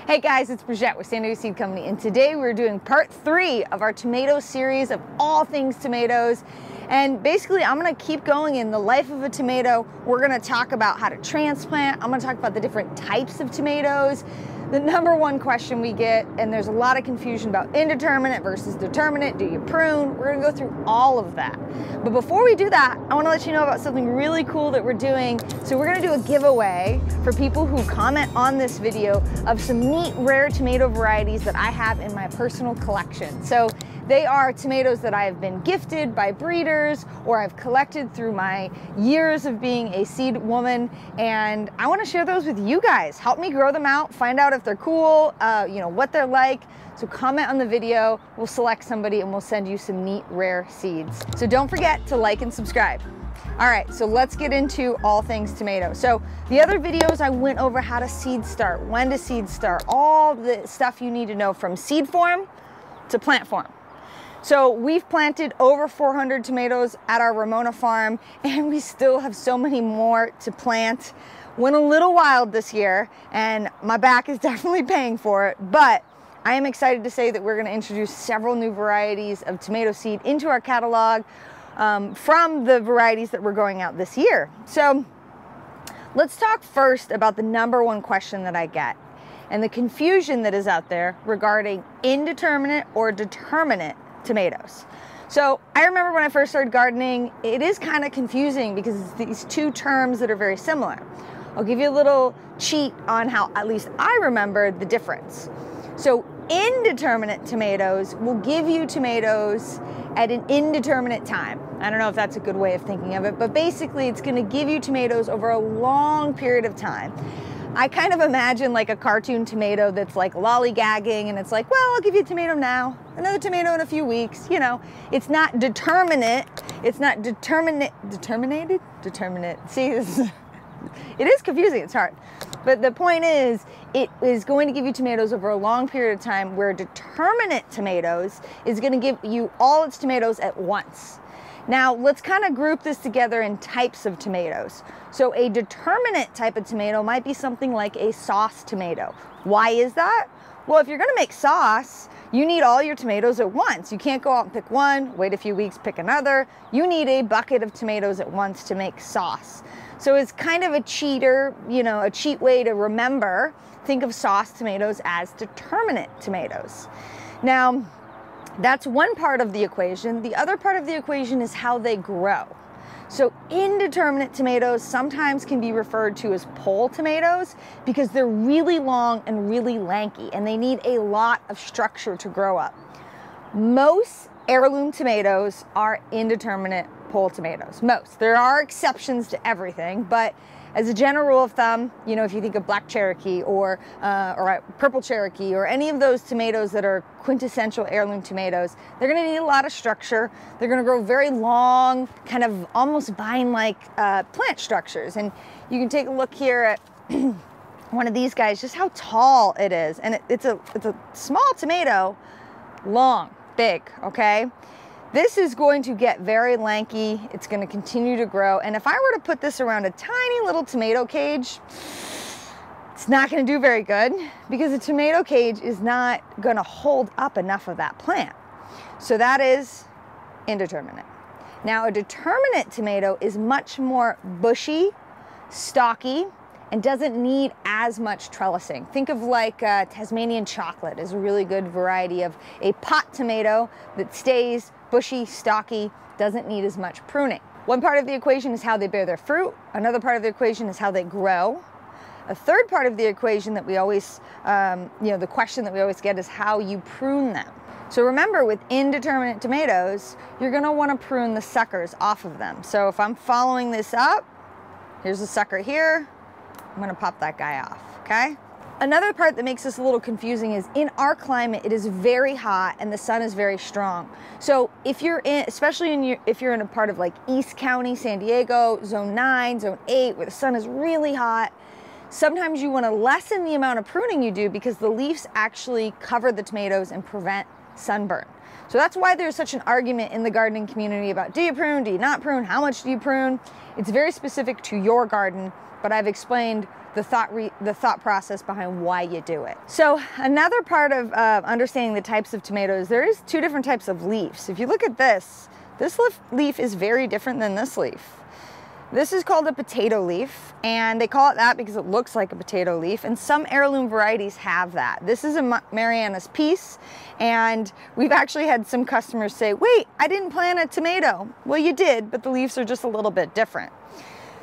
Hey guys, it's Brigitte with San Diego Seed Company, and today we're doing part 3 of our tomato series of all things tomatoes. And basically I'm going to keep going in the life of a tomato. We're going to talk about how to transplant. I'm going to talk about the different types of tomatoes. The number one question we get, and there's a lot of confusion about indeterminate versus determinate. Do you prune? We're going to go through all of that. But before we do that, I want to let you know about something really cool that we're doing. So we're going to do a giveaway for people who comment on this video of some neat rare tomato varieties that I have in my personal collection. So they are tomatoes that I have been gifted by breeders or I've collected through my years of being a seed woman, and I want to share those with you guys. Help me grow them out, find out if they're cool, what they're like. So comment on the video, we'll select somebody and we'll send you some neat rare seeds. So don't forget to like and subscribe. All right, so let's get into all things tomato. So the other videos I went over how to seed start, when to seed start, all the stuff you need to know from seed form to plant form. So we've planted over 400 tomatoes at our Ramona farm, and we still have so many more to plant. Went a little wild this year, and my back is definitely paying for it, but I am excited to say that we're going to introduce several new varieties of tomato seed into our catalog from the varieties that we're going out this year. So let's talk first about the number one question that I get and the confusion that is out there regarding indeterminate or determinate tomatoes. So I remember when I first started gardening, it is kind of confusing because it's these two terms that are very similar. I'll give you a little cheat on how at least I remember the difference. So indeterminate tomatoes will give you tomatoes at an indeterminate time. I don't know if that's a good way of thinking of it, but basically it's going to give you tomatoes over a long period of time. I kind of imagine like a cartoon tomato that's like lollygagging, and it's like, well, I'll give you a tomato now, another tomato in a few weeks. You know, it's not determinate. It's not determinate. See, it is confusing. It's hard. But the point is, it is going to give you tomatoes over a long period of time, where determinate tomatoes is going to give you all its tomatoes at once. Now, let's kind of group this together in types of tomatoes. So a determinate type of tomato might be something like a sauce tomato. Why is that? Well, if you're going to make sauce, you need all your tomatoes at once. You can't go out and pick one, wait a few weeks, pick another. You need a bucket of tomatoes at once to make sauce. So it's kind of a cheater, a cheat way to remember. Think of sauce tomatoes as determinate tomatoes. Now, that's one part of the equation. The other part of the equation is how they grow. So indeterminate tomatoes sometimes can be referred to as pole tomatoes because they're really long and really lanky, and they need a lot of structure to grow up. Most heirloom tomatoes are indeterminate pole tomatoes. Most. There are exceptions to everything, but as a general rule of thumb, if you think of black Cherokee or purple Cherokee or any of those tomatoes that are quintessential heirloom tomatoes, they're going to need a lot of structure. They're going to grow very long, kind of almost vine-like plant structures. And you can take a look here at one of these guys, just how tall it is. And it's a small tomato, long, big, okay? This is going to get very lanky. It's going to continue to grow. And if I were to put this around a tiny little tomato cage, it's not going to do very good because a tomato cage is not going to hold up enough of that plant. So that is indeterminate. Now, a determinate tomato is much more bushy, stocky, and doesn't need as much trellising. Think of like Tasmanian chocolate is a really good variety of a pot tomato that stays bushy, stocky, doesn't need as much pruning. One part of the equation is how they bear their fruit. Another part of the equation is how they grow. A third part of the equation that we always, the question that we always get is how you prune them. So remember, with indeterminate tomatoes, you're gonna wanna prune the suckers off of them. So if I'm following this up, here's a sucker here, I'm gonna pop that guy off, okay? Another part that makes this a little confusing is in our climate, it is very hot and the sun is very strong. So if you're in, if you're in a part of like East County, San Diego, Zone 9, Zone 8, where the sun is really hot, sometimes you want to lessen the amount of pruning you do because the leaves actually cover the tomatoes and prevent sunburn. So that's why there's such an argument in the gardening community about, do you prune, do you not prune, how much do you prune? It's very specific to your garden, but I've explained the thought process behind why you do it. So another part of understanding the types of tomatoes, there is two different types of leaves. If you look at this leaf is very different than this leaf. This is called a potato leaf, and they call it that because it looks like a potato leaf, and some heirloom varieties have that. This is a Mariana's piece, and we've actually had some customers say, wait, I didn't plant a tomato. Well, you did, but the leaves are just a little bit different.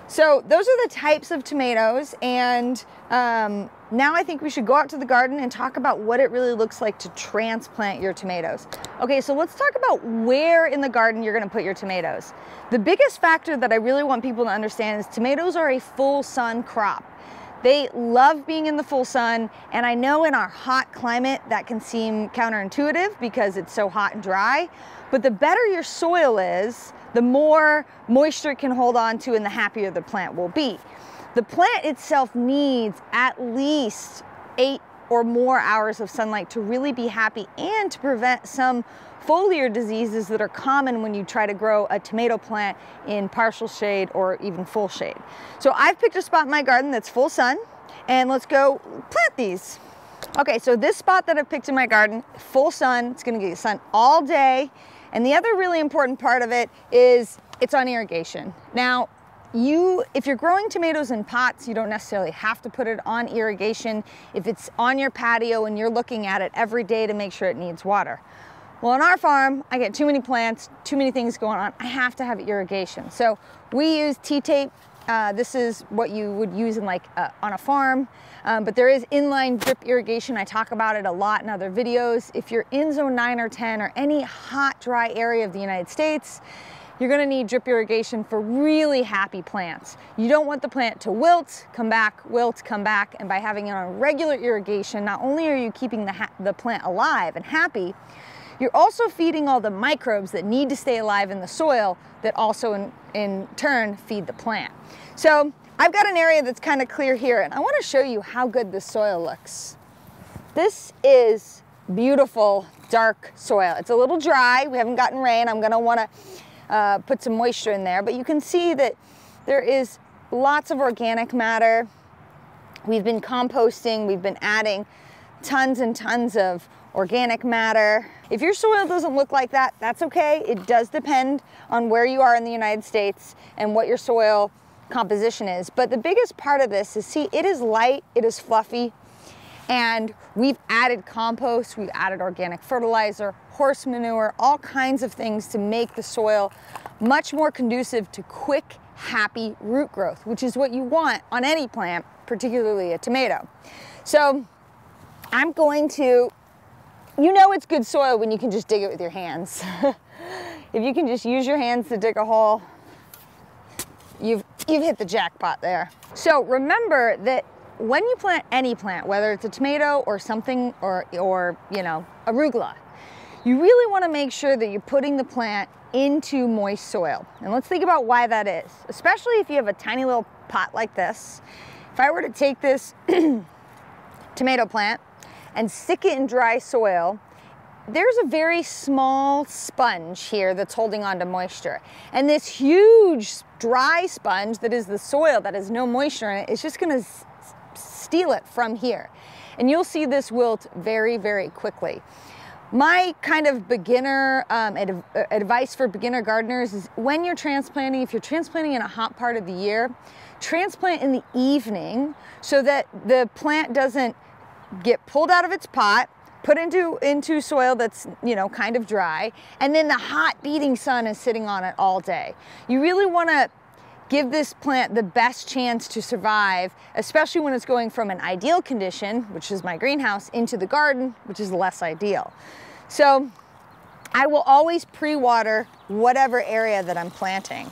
So those are the types of tomatoes, and now I think we should go out to the garden and talk about what it really looks like to transplant your tomatoes. Okay, so let's talk about where in the garden you're gonna put your tomatoes. The biggest factor that I really want people to understand is tomatoes are a full sun crop. They love being in the full sun, and I know in our hot climate that can seem counterintuitive because it's so hot and dry, but the better your soil is, the more moisture it can hold on to and the happier the plant will be. The plant itself needs at least 8 or more hours of sunlight to really be happy and to prevent some foliar diseases that are common when you try to grow a tomato plant in partial shade or even full shade. So I've picked a spot in my garden that's full sun, and let's go plant these. Okay, so this spot that I've picked in my garden, full sun, it's gonna get sun all day. And the other really important part of it is it's on irrigation. Now, if you're growing tomatoes in pots, you don't necessarily have to put it on irrigation if it's on your patio and you're looking at it every day to make sure it needs water. Well, on our farm, I get too many plants, too many things going on. I have to have irrigation. So we use T-tape. This is what you would use in on a farm, but there is inline drip irrigation. I talk about it a lot in other videos. If you're in zone 9 or 10 or any hot, dry area of the United States, you're gonna need drip irrigation for really happy plants. You don't want the plant to wilt, come back, and by having it on regular irrigation, not only are you keeping the plant alive and happy, you're also feeding all the microbes that need to stay alive in the soil that also in turn feed the plant. So I've got an area that's kind of clear here, and I want to show you how good this soil looks. This is beautiful, dark soil. It's a little dry. We haven't gotten rain. I'm going to want to put some moisture in there, but you can see that there is lots of organic matter. We've been composting. We've been adding tons and tons of organic matter. If your soil doesn't look like that, that's okay. It does depend on where you are in the United States and what your soil composition is. But the biggest part of this is, see, it is light, it is fluffy, and we've added compost, we've added organic fertilizer, horse manure, all kinds of things to make the soil much more conducive to quick, happy root growth, which is what you want on any plant, particularly a tomato. So I'm going to, you know it's good soil when you can just dig it with your hands. If you can just use your hands to dig a hole, you've hit the jackpot there. So remember that when you plant any plant, whether it's a tomato or something, or you know, arugula, you really want to make sure that you're putting the plant into moist soil. And let's think about why that is, especially if you have a tiny little pot like this. If I were to take this tomato plant and stick it in dry soil, there's a very small sponge here that's holding on to moisture. And this huge dry sponge that is the soil that has no moisture in it is just gonna steal it from here. And you'll see this wilt very, very quickly. My kind of beginner advice for beginner gardeners is when you're transplanting, if you're transplanting in a hot part of the year, transplant in the evening so that the plant doesn't get pulled out of its pot, put into soil that's, you know, kind of dry, and then the hot beating sun is sitting on it all day. You really want to give this plant the best chance to survive, especially when it's going from an ideal condition, which is my greenhouse, into the garden, which is less ideal. So I will always pre-water whatever area that I'm planting.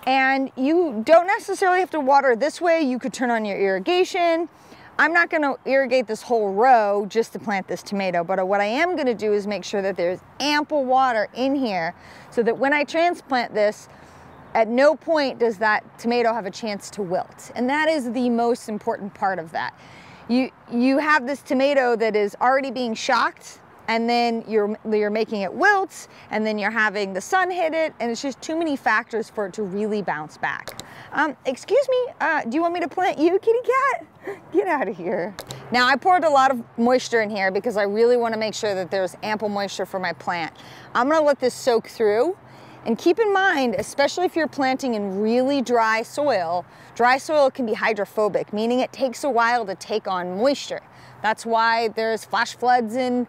And you don't necessarily have to water this way. You could turn on your irrigation. I'm not gonna irrigate this whole row just to plant this tomato, but what I am gonna do is make sure that there's ample water in here so that when I transplant this, at no point does that tomato have a chance to wilt. And that is the most important part of that. You have this tomato that is already being shocked and then you're making it wilt, and then you're having the sun hit it, and it's just too many factors for it to really bounce back. Excuse me, do you want me to plant you, kitty cat? Get out of here. Now, I poured a lot of moisture in here because I really want to make sure that there's ample moisture for my plant. I'm going to let this soak through. And keep in mind, especially if you're planting in really dry soil can be hydrophobic, meaning it takes a while to take on moisture. That's why there's flash floods in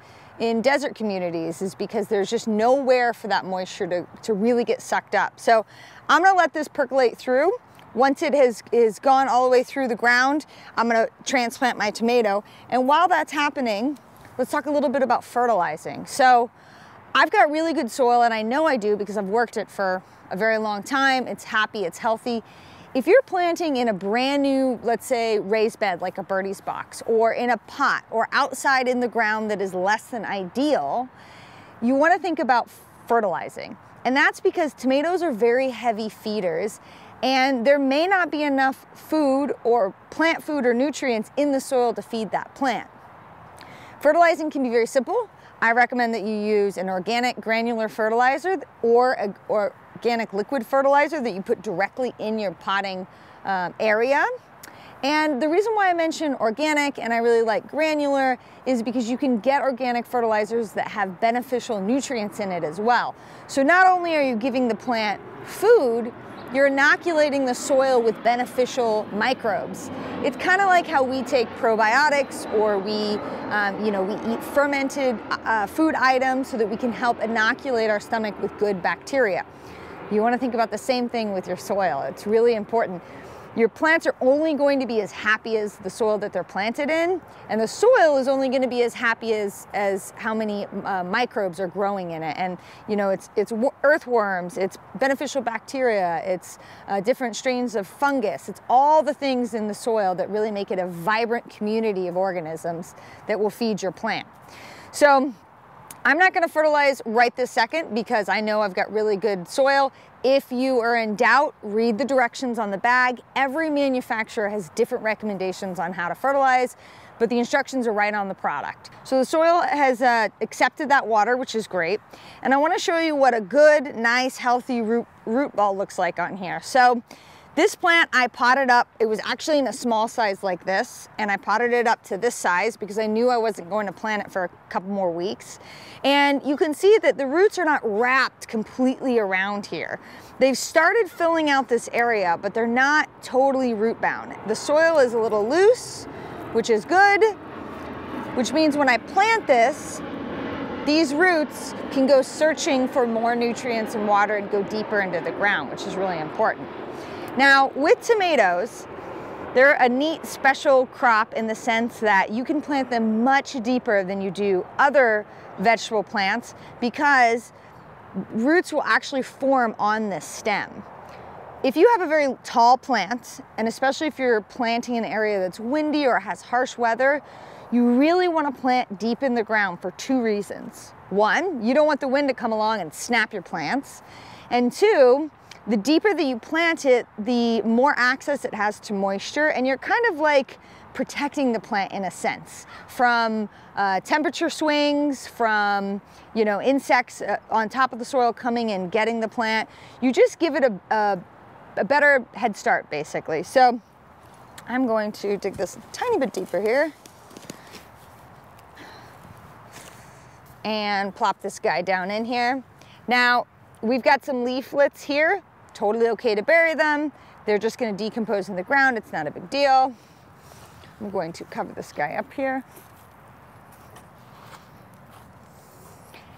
desert communities, is because there's just nowhere for that moisture to really get sucked up. So I'm gonna let this percolate through. Once it is gone all the way through the ground, I'm gonna transplant my tomato. And while that's happening, let's talk a little bit about fertilizing. So I've got really good soil, and I know I do because I've worked it for a very long time. It's happy, it's healthy. If you're planting in a brand new, let's say, raised bed like a birdie's box, or in a pot, or outside in the ground that is less than ideal, you want to think about fertilizing. And that's because tomatoes are very heavy feeders, and there may not be enough food or plant food or nutrients in the soil to feed that plant. Fertilizing can be very simple. I recommend that you use an organic granular fertilizer or an organic liquid fertilizer that you put directly in your potting area. And the reason why I mention organic and I really like granular is because you can get organic fertilizers that have beneficial nutrients in it as well. So not only are you giving the plant food, you're inoculating the soil with beneficial microbes. It's kind of like how we take probiotics, or we eat fermented food items so that we can help inoculate our stomach with good bacteria. You want to think about the same thing with your soil. It's really important. Your plants are only going to be as happy as the soil that they're planted in, and the soil is only going to be as happy as how many microbes are growing in it. And it's earthworms, it's beneficial bacteria, it's different strains of fungus. It's all the things in the soil that really make it a vibrant community of organisms that will feed your plant. So I'm not going to fertilize right this second because I know I've got really good soil. If you are in doubt, read the directions on the bag. Every manufacturer has different recommendations on how to fertilize, but the instructions are right on the product. So the soil has accepted that water, which is great. And I want to show you what a good, nice, healthy root ball looks like on here. So this plant I potted up. It was actually in a small size like this, and I potted it up to this size because I knew I wasn't going to plant it for a couple more weeks. And you can see that the roots are not wrapped completely around here. They've started filling out this area, but they're not totally root bound. The soil is a little loose, which is good, which means when I plant this, these roots can go searching for more nutrients and water and go deeper into the ground, which is really important. Now, with tomatoes, they're a neat special crop in the sense that you can plant them much deeper than you do other vegetable plants because roots will actually form on this stem. If you have a very tall plant, and especially if you're planting in an area that's windy or has harsh weather, you really want to plant deep in the ground for two reasons. One, you don't want the wind to come along and snap your plants. And two, the deeper that you plant it, the more access it has to moisture, and you're kind of like protecting the plant in a sense from temperature swings, from insects on top of the soil coming and getting the plant. You just give it a better head start, basically. So I'm going to dig this a tiny bit deeper here and plop this guy down in here. Now, we've got some leaflets here. Totally okay to bury them. They're just going to decompose in the ground. It's not a big deal. I'm going to cover this guy up here.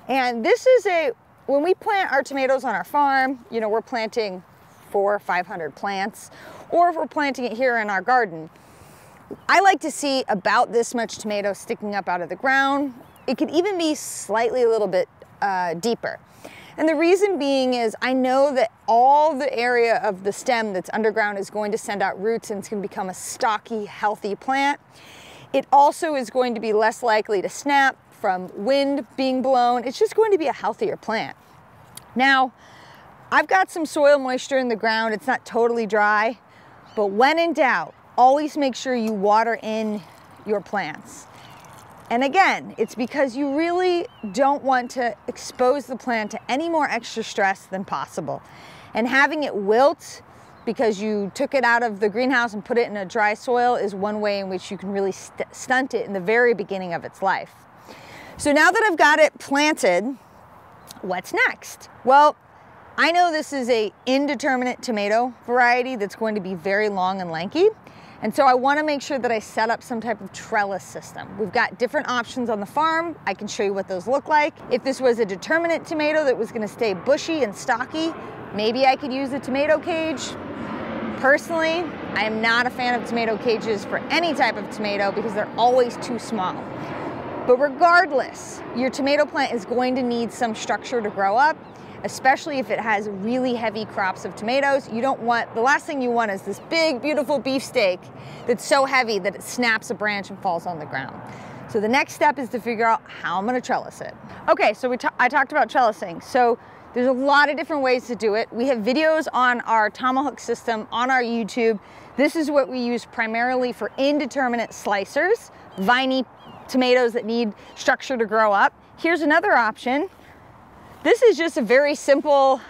And this is when we plant our tomatoes on our farm, we're planting 400 or 500 plants, or if we're planting it here in our garden, I like to see about this much tomato sticking up out of the ground. It could even be slightly a little bit deeper. And the reason being is I know that all the area of the stem that's underground is going to send out roots and it's going to become a stocky, healthy plant. It also is going to be less likely to snap from wind being blown. It's just going to be a healthier plant. Now, I've got some soil moisture in the ground. It's not totally dry, but when in doubt, always make sure you water in your plants. And again, it's because you really don't want to expose the plant to any more extra stress than possible. And having it wilt because you took it out of the greenhouse and put it in a dry soil is one way in which you can really stunt it in the very beginning of its life. So now that I've got it planted, what's next? Well, I know this is an indeterminate tomato variety that's going to be very long and lanky. And so I want to make sure that I set up some type of trellis system. We've got different options on the farm. I can show you what those look like. If this was a determinate tomato that was going to stay bushy and stocky, maybe I could use a tomato cage. Personally, I am not a fan of tomato cages for any type of tomato because they're always too small. But regardless, your tomato plant is going to need some structure to grow up, especially if it has really heavy crops of tomatoes. You don't want, the last thing you want is this big, beautiful beefsteak that's so heavy that it snaps a branch and falls on the ground. So the next step is to figure out how I'm gonna trellis it. Okay, so I talked about trellising. So there's a lot of different ways to do it. We have videos on our tomahawk system on our YouTube. This is what we use primarily for indeterminate slicers, viney tomatoes that need structure to grow up. Here's another option. This is just a very simple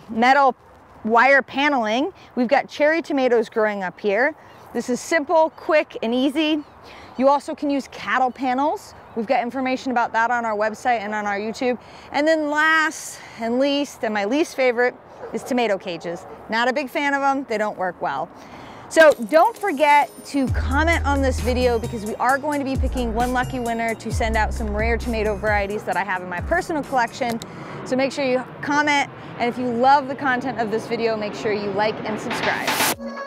metal wire paneling. We've got cherry tomatoes growing up here. This is simple, quick, and easy. You also can use cattle panels. We've got information about that on our website and on our YouTube. And then last and least, and my least favorite, is tomato cages. Not a big fan of them, they don't work well. So don't forget to comment on this video because we are going to be picking one lucky winner to send out some rare tomato varieties that I have in my personal collection. So make sure you comment, and if you love the content of this video, make sure you like and subscribe.